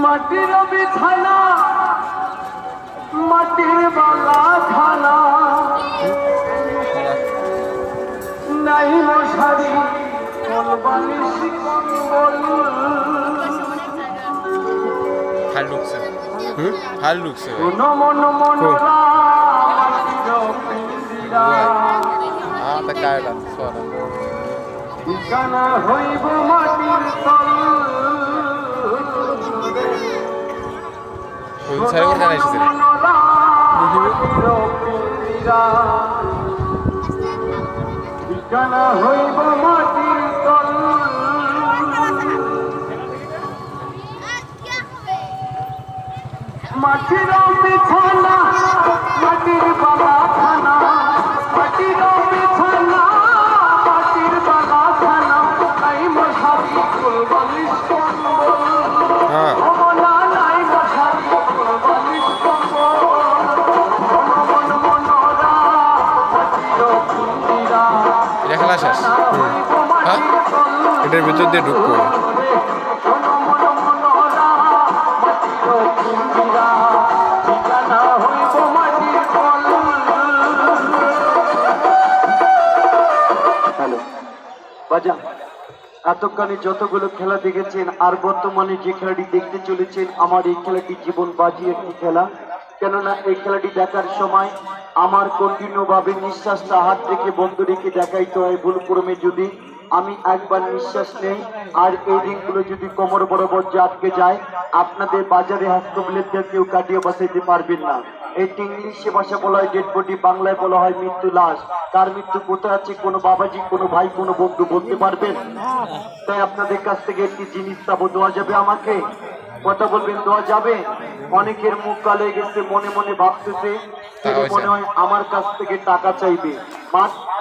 মাটির বিছানা মাটির বালা খানা নাই মশারি কলবালিশ কম্বল ভাল ঢুকছে ভাল ঢুকছে কোনো মন মনোরা মাটির পিঞ্জিরা ঠিকানা হইব মাটির তল ঠিকানা হইব মাটির তল মাটির বিছানা মাটির বাবা খানা মাটির বিছানা মাটির বাবা খানা নাই মশারি কলবালিশ কম্বল অবলা নাই মশারি কলবালিশ কম্বল মন মনোরা মাটির পিঞ্জিরা এটা খেলা শেষ এটার ভিতর দিয়ে ঢুকবো এতক্ষণে যতগুলো খেলা দেখেছেন আর বর্তমানে যে খেলাটি দেখতে চলেছেন আমার এই খেলাটি জীবন বাজি একটি খেলা কেননা এই খেলাটি দেখার সময় আমার কন্টিনিউ ভাবে নিঃশ্বাসটা হাত রেখে বন্ধ রেখে দেখাইতে হয় ভুলক্রমে যদি আমি একবার নিঃশ্বাস নেই আর এই রিংগুলো যদি কোমর বরাবর যে আটকে যায় আপনাদের বাজারে হাসপাতালের কেউ কাটিয়ে বসাইতে পারবেন না। এটি ইংলিশে ভাষা বলা হয় ডেড বডি, বাংলায় বলা হয় মৃত্যু লাশ। কার মৃত্যু কোথায় আছে কোনো বাবাজি কোনো ভাই কোনো বন্ধু বলতে পারবেন? তাই আপনাদের কাছ থেকে একটি জিনিস চাবো, দেওয়া যাবে আমাকে? কথা বলবেন, দেওয়া যাবে? অনেকের মুখ কালে গেছে, মনে মনে ভাবতেছে মনে হয় আমার কাছ থেকে টাকা চাইবে।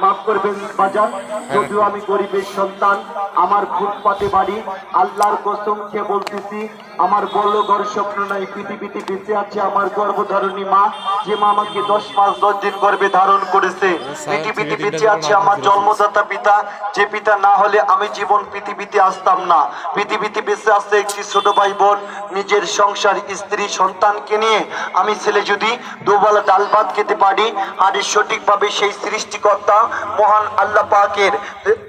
মাফ করবেন বাজার, যদিও আমি গরিবের সন্তান, আমার ফুটপাতে বাড়ি, আল্লাহর কসম খেয়ে বলতেছি আমার বড় ঘর স্বপ্ন নাই। পৃথিবীতে বেঁচে আছে আমার গর্ভধারণী মা, যে মা আমাকে 10 মাস 10 দিন গর্ভে ধারণ করেছে। পৃথিবীতে বেঁচে আছে আমার জন্মদাতা পিতা, যে পিতা না হলে আমি জীবন পৃথিবীতে আসতাম না। পৃথিবীতে বেঁচে আছে একটি ছোট ভাই বোন, নিজের সংসার স্ত্রী সন্তানকে নিয়ে আমি ছেলে যদি দুবেলা ডাল ভাত খেতে পারি আর সঠিকভাবে সেই সৃষ্টিকর্তা মহান আল্লাহ পাকের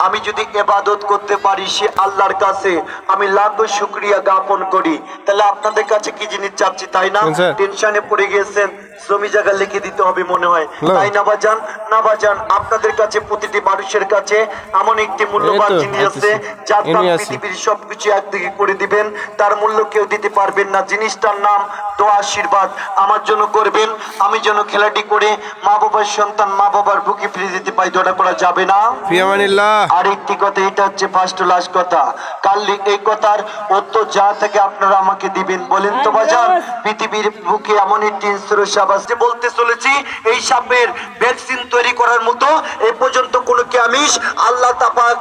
আমি যদি ইবাদত করতে পারি, সে আল্লাহর কাছে আমি লাখো শুকরিয়া জ্ঞাপন করি। তাহলে আপনাদের কাছে কি জিনিস চাচ্ছি, তাই না? টেনশনে পড়ে গিয়েছেন, জমি জায়গা লিখে দিতে হবে মনে হয়, তাই না বাজান? না বাজান, আপনাদের কাছে প্রতিটি মানুষের কাছে এমন একটি মূল্যবান জিনিস আছে যার দাম পৃথিবীর সবকিছু একদিকে করে দিবেন, তার মূল্য কেউ দিতে পারবেন না। জিনিসটার নাম দোয়া, আশীর্বাদ আমার জন্য করবেন, আমি যেন খেলাটি করে মা বাবার সন্তান মা বাবার বুকে ফিরে দিতে পাই। দোয়া করা যাবে না? আর একটি কথা, এটা হচ্ছে ফার্স্ট লাস্ট কথা, কাল এই কথার উত্তর যা থেকে আপনারা আমাকে দিবেন। বলেন তো বাজার, পৃথিবীর বুকে এমন একটি ইন্স্যুরেন্স সাপ আছে, বলতে চলেছি এই সাপের ভ্যাকসিন তৈরি করার মতো এই পর্যন্ত কোনো কেমিস আল্লাহ তাআলা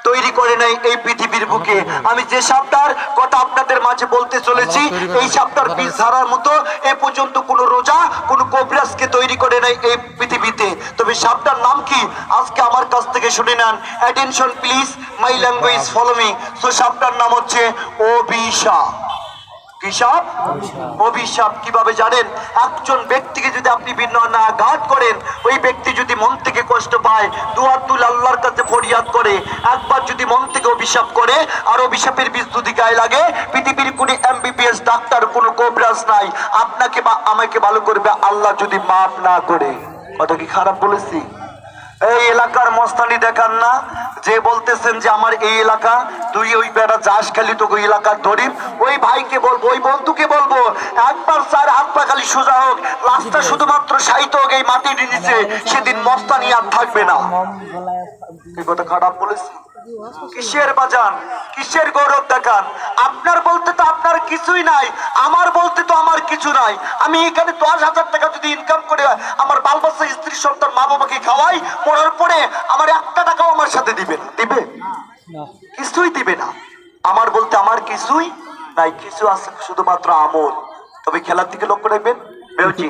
তৈরি করে নাই এই পৃথিবীর বুকে। আমি যে সাপটার কথা আপনাদের মাঝে বলতে চলেছি, এই সাপটার বিষ ধারার মতো এ পর্যন্ত কোনো রোজা কোনো কোবরাসকে তৈরি করে নাই এই পৃথিবীতে। তবে সাপটার নাম কি আজকে আমার কাছ থেকে শুনে নেন। Attention please, my language follow me. So chapter নাম হচ্ছে অভিশাপ। কি সাপ? অভিশাপ। কিভাবে জানেন? একজন ব্যক্তিকে যদি আপনি বিনাঘাত করেন, ওই ব্যক্তি যদি মন থেকে কষ্ট পায়, দুয়ার তুলে আল্লাহর কাছে ফরিয়াদ করে, একবার যদি মন থেকে অভিশাপ করে আর অভিশাপের বীজ যদি গায়ে লাগে, পৃথিবীর কোনো এমবিবিএস ডাক্তার কোনো কোবরাস নাই আপনাকে বা আমাকে ভালো করবে আল্লাহ যদি মাফ না করে। কথা কি খারাপ বলেছি? এই এলাকার মস্তানি দেখান না, যে বলতেছেন যে আমার এই এলাকা, তুই ওই বেড়া যাস খালি তোকে এলাকার ধরিম, ওই ভাইকে বলবো, ওই বন্ধুকে বলবো একবার স্যার হাত পা খালি সোজা হোক, লাশটা শুধুমাত্র সাহিত্য হোক এই মাটির নিচে, সেদিন মস্তানি আর থাকবে না। এই কথা খারাপ বলেছি? কিসের বাজান, কিসের গৌরব দেখান? আপনার বলতে তো আপনার কিছুই নাই, আমার বলতে তো আমার কিছু নাই। আমি এখানে 10,000 টাকা যদি ইনকাম করে আমার বাল বাচ্চা স্ত্রী সন্তান মা বাবাকে খাওয়াই, পড়ার পরে আমার 1 টাকাও আমার সাথে দিবে না, দিবে? কিছুই দিবে না। আমার বলতে আমার কিছুই নাই, কিছু আছে শুধুমাত্র আমল। তবে খেলার দিকে লক্ষ্য রাখবেন। বেউজি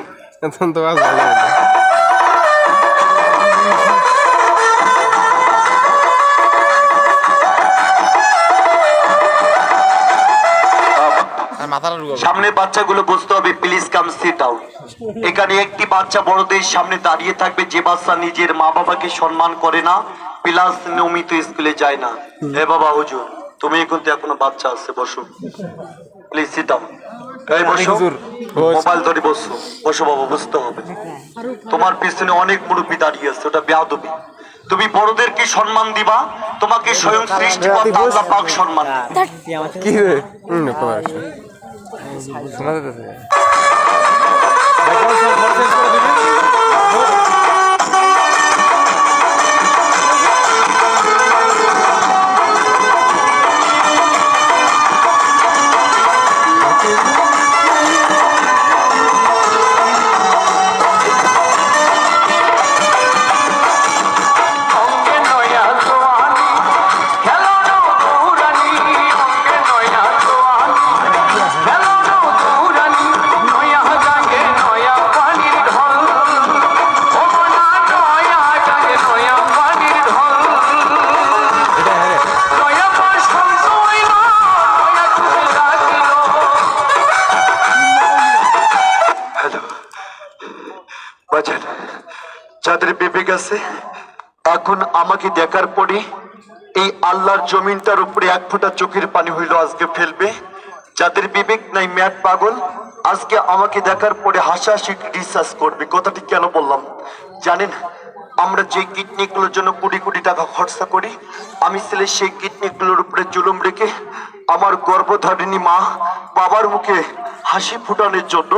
মাথাটা ঢুকাবো। সামনে বাচ্চাগুলো বসতে হবে, প্লিজ কাম সিট ডাউন। এখানে একটি বাচ্চা বড়দের সামনে দাঁড়িয়ে থাকবে যে বাচ্চা নিজের মা বাবাকে সম্মান করে না, প্লাস নিয়মিত স্কুলে যায় না। হে বাবা হুজুর, তুমি কিন্তু এখনো বাচ্চা আছে, বসো প্লিজ সিট ডাউন। এই বসো, হুজুর, বস। মোবাইল ধরে বসো, বসো বাবা, বুঝতে হবে তোমার পিছনে অনেক মুরব্বী দাঁড়িয়ে আছে, ওটা বেয়াদবি। তুমি বড়দেরকে সম্মান দিবা, তোমাকে স্বয়ং সৃষ্টিকর্তা আল্লাহ পাক সম্মান দিবে। কি রে খবর আছে শোনা যেতেছে বাজার যাদের বিবেক আছে এখন আমাকে দেখার পরে এই আল্লাহর জমিনটার উপরে এক ফোঁটা চোখের পানি হইলো আজকে ফেলবে। যাদের বিবেক নাই ম্যাট পাগল আজকে আমাকে দেখার পরে হাসাহাসি রিসার্চ করবে। কথাটি কেন বললাম জানেন? আমরা যে কিডনিগুলোর জন্য কোটি কোটি টাকা খরচা করি, আমি ছেলে সেই কিডনিগুলোর উপরে জুলুম রেখে আমার গর্ভধারিণী মা বাবার মুখে হাসি ফুটানোর জন্য,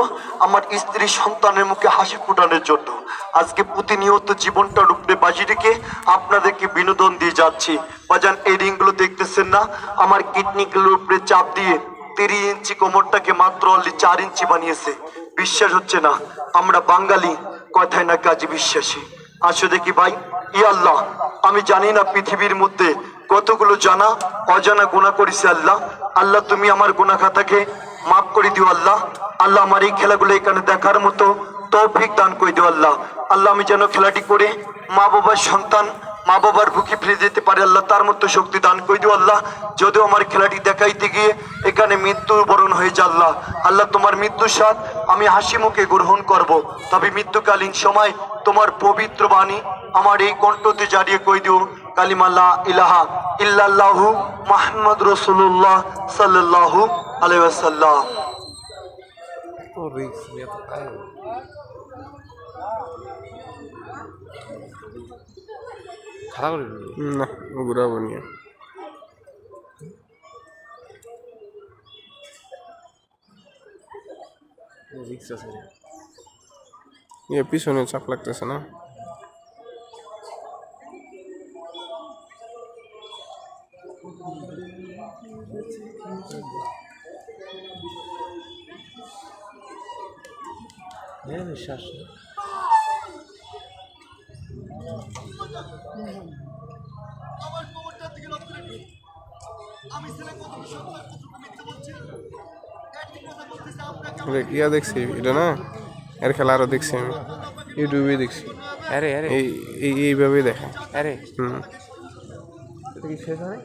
আমার স্ত্রী সন্তানের মুখে হাসি ফুটানোর জন্য আজকে প্রতিনিয়ত জীবনটার উপরে বাজি রেখে আপনাদেরকে বিনোদন দিয়ে যাচ্ছি। বাজান এই রিংগুলো দেখতেছেন না, আমার কিডনিগুলোর উপরে চাপ দিয়ে 30 ইঞ্চি কোমরটাকে মাত্র অনলি 4 ইঞ্চি বানিয়েছে। বিশ্বাস হচ্ছে না? আমরা বাঙালি কথায় না কাজে বিশ্বাসী। আসো দেখি ভাই, ই আল্লাহ, আমি জানি না পৃথিবীর মধ্যে কতগুলো জানা অজানা গুনাহ করেছি। আল্লাহ আল্লাহ তুমি আমার গুনাহ খাতাকে মাফ করে দিও। আল্লাহ আল্লাহ আমার এই খেলাগুলো এখানে দেখার মতো তৌফিক দান করে দিও। আল্লাহ আল্লাহ আমি যেন খেলাটি করে মা বাবার সন্তান মা বাবার বুকে ফিরে যেতে পারে। আল্লাহ তার মতো শক্তি দান করে দিও। আল্লাহ যদিও আমার খেলাটি দেখাইতে গিয়ে এখানে মৃত্যুর বরণ হয়ে যায়, আল্লাহ আল্লাহ তোমার মৃত্যুর স্বাদ আমি হাসি মুখে গ্রহণ করব। তবে মৃত্যুকালীন সময় তোমার পবিত্র বাণী আমার এই কণ্ঠতে জারিয়ে কই দিও, কালিমা লা ইলাহা ইল্লাল্লাহু মুহাম্মদ রাসূলুল্লাহ সাল্লাল্লাহু আলাইহি ওয়াসাল্লাম। খারাপ করে না ঘুরাবো নিয়ে পিছনে চাপ লাগতেছে না। শ্বাস ইয়া দেখছি এটা না, এর খেলা আরো দেখছি আমি ইউটিউবে দেখছি। আরে আরে এইভাবে দেখা। আরে হুম এটা কি শেষ হয়?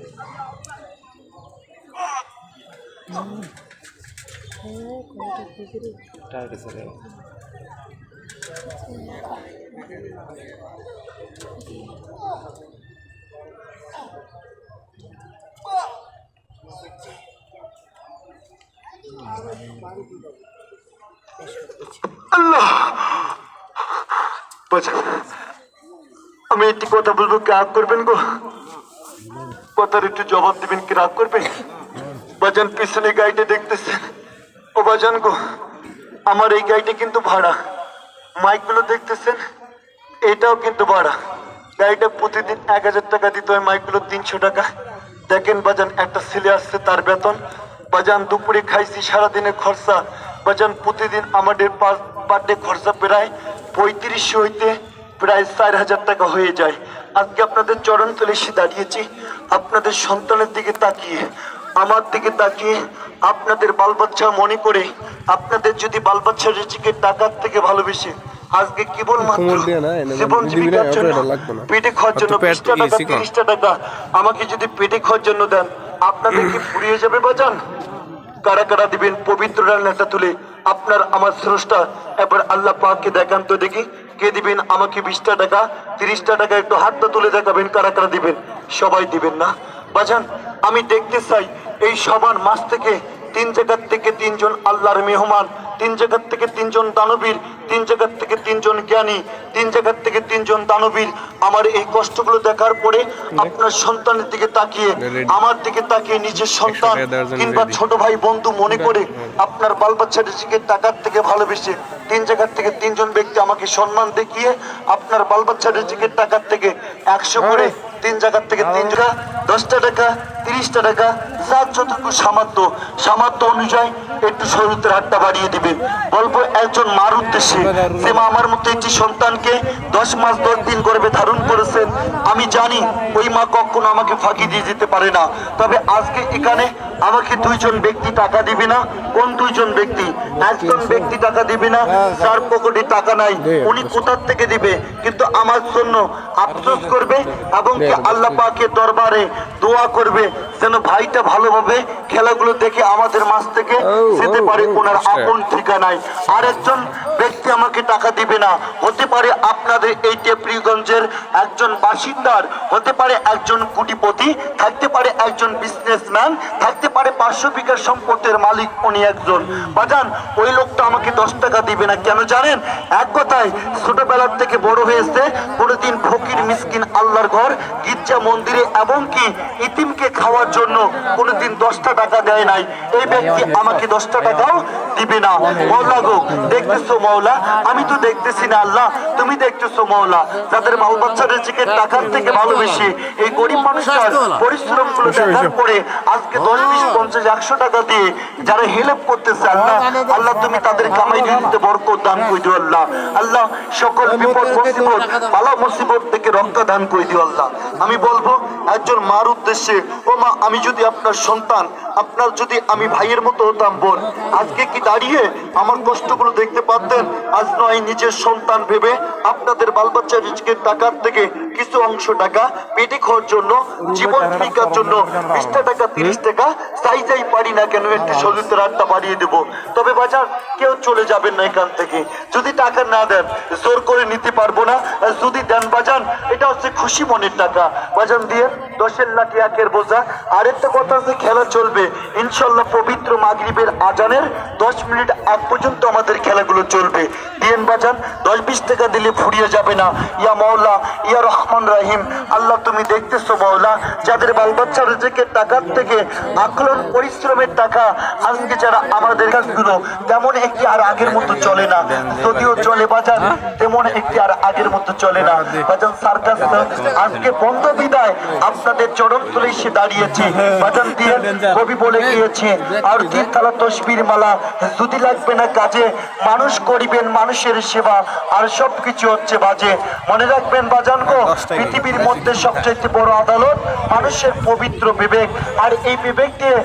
টার্গেট আছে রে। আল্লাহ বাঁচান, আমি একটি কথা বলবো, কি রাগ করবেন গো? কথার একটু জবাব দিবেন, কি রাগ করবেন? বাজান পিছনে গাড়িটা দেখতেছেন, ও বাজান গো, আমার এই গাড়িটা কিন্তু ভাড়া। মাইকগুলো দেখতেছেন, এটাও কিন্তু ভাড়া। গাড়িটা প্রতিদিন 1000 টাকা দিতে হয়, মাইকগুলো 300 টাকা। দেখেন বাজান, একটা ছেলে আসছে, তার বেতন বাজান দুপুরে খাইছি, সারাদিনের খরচা বাজান প্রতিদিন আমাদের পার ডে খরচা প্রায় 3500 হইতে প্রায় 4000 টাকা হয়ে যায়। আজকে আপনাদের চরণ তলে এসে দাঁড়িয়েছি, আপনাদের সন্তানের দিকে তাকিয়ে, আমার দিকে তাকিয়ে, আপনাদের বাল বাচ্চা মনে করে, আপনাদের যদি বাল বাচ্চা রিজিকের টাকার থেকে ভালোবেসে আজকে কেবলমাত্র জীবন জীবিকার জন্য পেটে খাওয়ার জন্য 20 টাকা 30 টাকা আমাকে যদি পেটে খাওয়ার জন্য দেন, আপনাদের কি ফুরিয়ে যাবে বাজান? কারা কারা দিবেন পবিত্র রান্নাটা তুলে আপনার আমার স্রষ্টা এবার আল্লাহ পাককে দেখান তো দেখি কে দিবেন আমাকে 20টা টাকা 30টা টাকা একটু হাতটা তুলে দেখাবেন কারা কারা দিবেন সবাই দিবেন না বাজান আমি দেখতে চাই এই সবার মাছ থেকে 3 জায়গার থেকে 3 জন আল্লাহর মেহমান 3 জায়গার থেকে 3 জন দানবীর 3 জায়গার থেকে 3 জন জ্ঞানী 3 জায়গার থেকে 3 জন দানবীর আমার এই কষ্টগুলো দেখার পরে আপনার সন্তানের দিকে তাকিয়ে আমার দিকে তাকিয়ে নিজের সন্তান কিংবা ছোট ভাই বন্ধু মনে করে আপনার বাল বাচ্চাটিকে টাকার থেকে ভালোবেসে 3 জায়গার থেকে 3 জন ব্যক্তি আমাকে সম্মান দেখিয়ে আপনার বাল বাচ্চাটিকে টাকার থেকে 100 করে 3 জায়গার থেকে 3 টাকা 10টা টাকা 30টা টাকা যার যতটুকু সামর্থ্য অনুযায়ী একটু শরীরের হাতটা বাড়িয়ে দিবেন বলবো একজন মার উদ্দেশ্যে যে মা আমার মতো একটি সন্তানকে 10 মাস 10 দিন গর্ভে ধারণ করেছেন আমি জানি ওই মা কখনো আমাকে ফাঁকি দিয়ে যেতে পারে না তবে আজকে এখানে আমাকে 2 জন ব্যক্তি টাকা দিবে না কোন 2 জন ব্যক্তি একজন ব্যক্তি টাকা দিবে না যার পকেটে টাকা নাই উনি কোথা থেকে দিবে কিন্তু আমার জন্য আফসোস করবে এবং কি আল্লাহ পাকের দরবারে দোয়া করবে যেন ভাইটা ভালোভাবে খেলাগুলো দেখে আমাদের মাঝ থেকে যেতে পারে ওনার আপন ঠিকানায় আরেকজন ব্যক্তি আমাকে টাকা দিবে না হতে পারে আপনাদের এই টেপরিগঞ্জের একজন বাসিন্দার হতে পারে একজন কোটিপতি থাকতে পারে একজন বিজনেসম্যান থাকতে পারে 500 বিঘা সম্পদের মালিক উনি একজন বাজান ওই লোকটা আমাকে 10 টাকা দিবে না কেন জানেন এক কথায় ছোটবেলার থেকে বড় হয়েছে কোনোদিন ফকির মিসকিন আল্লাহর ঘর গির্জা মন্দিরে এবং কি ইতিমকে খাওয়ার জন্য কোনোদিন 10টা টাকা দেয় নাই এই ব্যক্তি আমাকে 10টা টাকাও দিবে না মওলা গো দেখতেছো মওলা আমি তো দেখতেছি না আল্লাহ তুমি দেখতেছো মওলা যাদের বাল বাচ্চাদের থেকে টাকার থেকে ভালোবেসে এই গরিব মানুষটার পরিশ্রম গুলো দেখার পরে আজকে 10 20 50 100 টাকা দিয়ে যারা হেল্প করতেছে আল্লাহ আল্লাহ তুমি তাদের কামাই দিতে বরকত দান করে দিও আল্লাহ আল্লাহ সকল বিপদ মুসিবত বালা মুসিবত থেকে রক্ষা দান করে দিও আল্লাহ আমি বলবো একজন মার উদ্দেশ্যে ও মা আমি যদি আপনার সন্তান আপনার যদি আমি ভাইয়ের মতো হতাম বোন আজকে কি দাঁড়িয়ে আমার কষ্টগুলো দেখতে পারতেন আজ নয় নিজের সন্তান ভেবে আপনাদের বাল বাচ্চার রিজিকের টাকার থেকে কিছু অংশ টাকা পেটে খাওয়ার জন্য জীবন জীবিকার জন্য 20টা টাকা 30 টাকা চাই পারি না কেন একটু শরীরের হাতটা বাড়িয়ে দেব তবে বাজার কেউ চলে যাবেন না এখান থেকে যদি টাকা না দেন জোর করে নিতে পারবো না যদি দেন বাজান এটা হচ্ছে খুশি মনের টাকা বাজান দিয়ে 10 লাখ একের বোঝা আরেকটা কথা আছে খেলা চলবে ইনশাল্লাহ পবিত্র মাগরিবের আজানের 10 মিনিট আগ পর্যন্ত আমাদের খেলাগুলো চলবে দিয়েন বাজান 10-20 টাকা দিলে ফুরিয়ে যাবে না ইয়া মাওলা ইয়া রহমান রহিম আল্লাহ তুমি দেখতেছো মাওলা যাদের বাল বাচ্চা রিজিকের টাকার থেকে আকলন পরিশ্রমের টাকা আজকে যারা আমাদের কাছগুলো তেমন একটি আর আগের মতো চলে না যদিও চলে বাজান তেমন একটি আর আগের মতো চলে না বাজান সার্কাস আজকে বন্ধ বিদায় আপনাদের চরম তলে এসে দাঁড়িয়েছে বাজান দিয়ে কবি বলে গিয়েছে আর 3 তালা তসবির মালা যদি লাগবে না কাজে মানুষ করিবেন মানুষের সেবা আর সবকিছু হচ্ছে বাজে মনে রাখবেন বাজান গো পৃথিবীর মধ্যে সবচেয়ে বড় আদালত মানুষের পবিত্র বিবেক আর এই বিবেক দিয়ে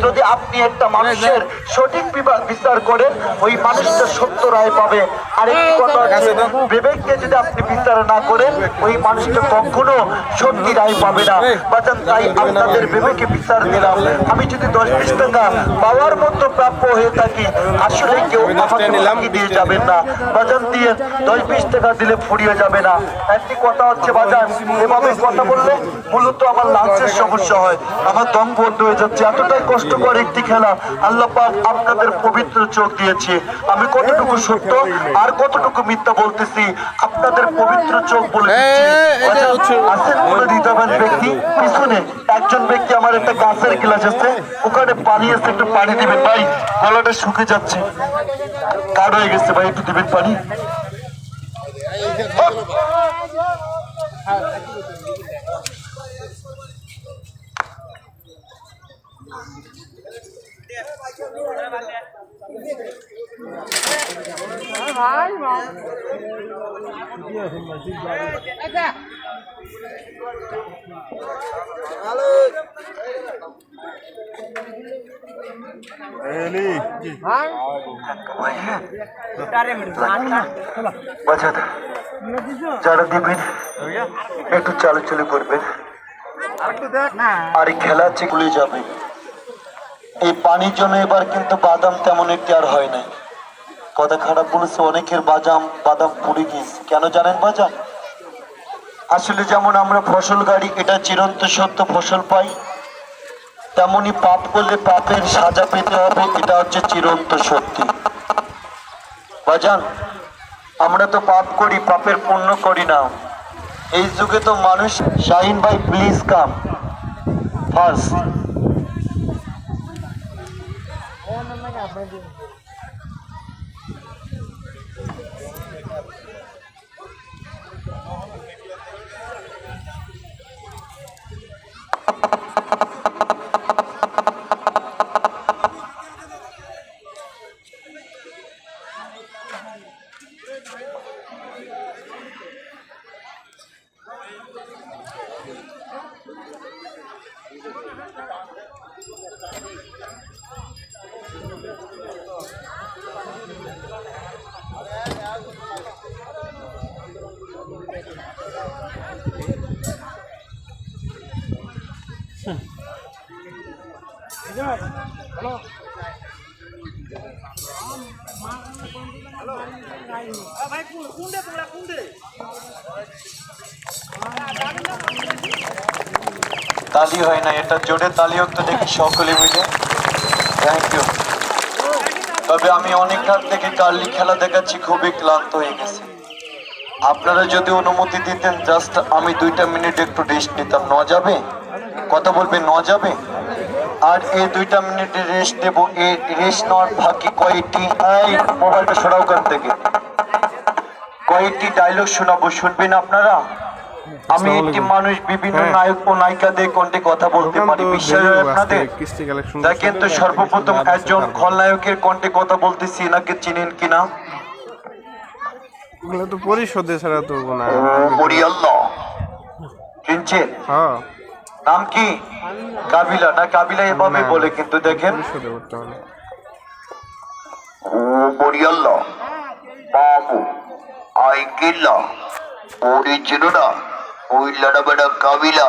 যদি আপনি একটা মানুষের সঠিক বিচার করেন ওই মানুষটা সত্য রায় পাবে আর একটি কথা হচ্ছে বিবেককে যদি আপনি বিচার না করেন ওই মানুষটা কখনো সত্যি রায় পাবে না বাজান তাই আপনাদের বিবেকে বিচার দিলাম আমি যদি 10-20 টাকা পাওয়ার মতো প্রাপ্য হয়ে থাকি আসলে কেউ আমাকে ফাঁকি দিয়ে যাবেন না বাজান দিয়ে 10-20 টাকা দিলে ফুরিয়ে যাবে না একটি কথা হচ্ছে বাজান এভাবে কথা বললে মূলত আমার লাঞ্চের সমস্যা হয় আমার দম বন্ধ হয়ে যাচ্ছে এতটাই কষ্টকর একটি খেলা আল্লাহ পাক আপনাদের পবিত্র চোখ দিয়েছে আমি কতটুকু সত্য আর কতটুকু মিথ্যা বলতেছি আপনাদের পবিত্র চোখ বলে দিচ্ছি আছেন কোনো হৃদয়বান ব্যক্তি পিছনে একজন ব্যক্তি আমার একটা গাছের গ্লাস আছে ওখানে পানি আছে একটু পানি দিবেন ভাই গলাটা শুকে যাচ্ছে কার্ড হয়ে গেছে ভাই একটু দিবেন পানি যারা দিবেন একটু চালু করবেন আর খেলা আছে ভুলে যাবে এই পানির জন্য এবার কিন্তু বাদাম তেমন একটি আর হয় নাই। কথা খারাপ বলেছে, অনেকের বাদাম পুড়ে গিয়েছে। কেন জানেন বাজান? আসলে যেমন আমরা ফসল গাড়ি, এটা চিরন্ত সত্য, ফসল পাই, তেমনি পাপ করলে পাপের সাজা পেতে হবে, এটা হচ্ছে চিরন্ত সত্যি। বাজান, আমরা তো পাপ করি, পাপের পুণ্য করি না। এই যুগে তো মানুষ। শাহিন ভাই প্লিজ কাম ফার্স্ট। তালি হয় না, এটা জোরে তালি হোক তো দেখি সকলে মিলে। Thank you. তবে আমি অনেক রাত থেকে কার্লি খেলা দেখাচ্ছি, খুবই ক্লান্ত হয়ে গেছে। আপনারা যদি অনুমতি দিতেন, জাস্ট আমি 2টা মিনিট একটু রেস্ট নিতাম। ন যাবে? কথা বলবে ন যাবে? আর এই 2টা মিনিটের রেস্ট দেব। এই রেস্ট নেওয়ার ফাঁকে কয়েকটি, এই মোবাইলটা সরাও কার থেকে, কয়েকটি ডায়লগ শোনাবো, শুনবেন আপনারা? আমি একটি মানুষ, বিভিন্ন নায়ক ও নায়িকাদের কণ্ঠে কথা বলতে পারি, বিশ্বাস আপনাদের? দেখেন তো সর্বপ্রথম একজন খলনায়কের কণ্ঠে কথা বলতেছি, এনাকে চিনেন কিনা? তো পরিশোধে ছাড়া তো না। চিনছেন? হ্যাঁ। নাম কি? কাবিলা না? কাবিলা এভাবে বলে, কিন্তু দেখেন বাবু আই কিল্লা ওরে চিনো না, ওই লাডা বেড়া কাবিলা।